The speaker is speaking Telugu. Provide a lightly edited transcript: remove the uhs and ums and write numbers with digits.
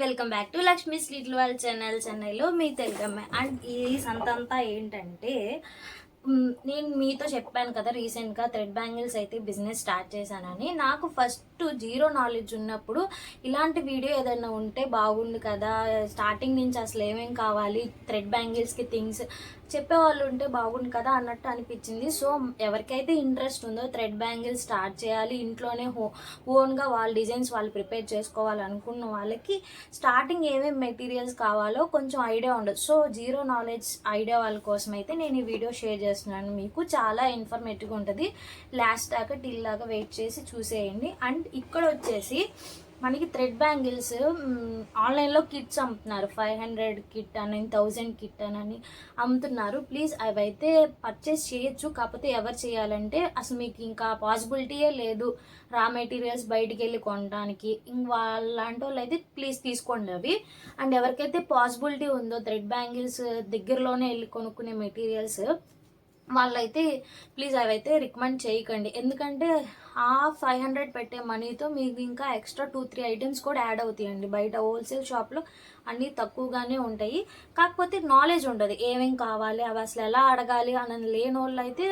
Welcome back to Lakshmi's little world చెన్నైలో మీ తెలుగు అమ్మాయి. అండ్ ఈ సంతంతా ఏంటంటే నేను మీతో చెప్పాను కదా రీసెంట్గా థ్రెడ్ బ్యాంగిల్స్ అయితే బిజినెస్ స్టార్ట్ చేశానని. నాకు ఫస్ట్ జీరో నాలెడ్జ్ ఉన్నప్పుడు ఇలాంటి వీడియో ఏదైనా ఉంటే బాగుండు కదా, స్టార్టింగ్ నుంచి అసలు ఏమేం కావాలి థ్రెడ్ బ్యాంగిల్స్కి థింగ్స్ చెప్పేవాళ్ళు ఉంటే బాగుండు కదా అన్నట్టు అనిపించింది. సో ఎవరికైతే ఇంట్రెస్ట్ ఉందో థ్రెడ్ బ్యాంగిల్స్ స్టార్ట్ చేయాలి, ఇంట్లోనే ఓన్గా వాళ్ళ డిజైన్స్ వాళ్ళు ప్రిపేర్ చేసుకోవాలి అనుకున్న వాళ్ళకి స్టార్టింగ్ ఏమేమి మెటీరియల్స్ కావాలో కొంచెం ఐడియా ఉండదు. సో జీరో నాలెడ్జ్ ఐడియా వాళ్ళ కోసం అయితే నేను ఈ వీడియో షేర్ చేస్తున్నాను. మీకు చాలా ఇన్ఫర్మేటివ్గా ఉంటుంది. లాస్ట్ దాకా టిల్ దాకా వెయిట్ చేసి చూసేయండి. అండ్ ఇక్కడ వచ్చేసి మనకి థ్రెడ్ బ్యాంగిల్స్ ఆన్లైన్లో కిట్స్ అమ్ముతున్నారు. 500 కిట్ అని 1000 కిట్ అని అమ్ముతున్నారు. ప్లీజ్ అవైతే పర్చేస్ చేయొచ్చు. కాకపోతే ఎవరు చేయాలంటే అసలు మీకు ఇంకా పాసిబిలిటీయే లేదు రా మెటీరియల్స్ బయటికి వెళ్ళి కొనడానికి, వాళ్ళంటి వాళ్ళు అయితే ప్లీజ్ తీసుకోండి అవి. అండ్ ఎవరికైతే పాసిబిలిటీ ఉందో థ్రెడ్ బ్యాంగిల్స్ దగ్గరలోనే వెళ్ళి కొనుక్కునే మెటీరియల్స్ వాళ్ళైతే ప్లీజ్ అవైతే రికమెండ్ చేయకండి. ఎందుకంటే ఆ 500 పెట్టే మనీతో మీకు ఇంకా ఎక్స్ట్రా 2-3 ఐటమ్స్ కూడా యాడ్ అవుతాయండి. బయట హోల్సేల్ షాప్లో అన్నీ తక్కువగానే ఉంటాయి. కాకపోతే నాలెడ్జ్ ఉండదు ఏమేం కావాలి, అవి అసలు ఎలా అడగాలి అని లేని వాళ్ళు అయితే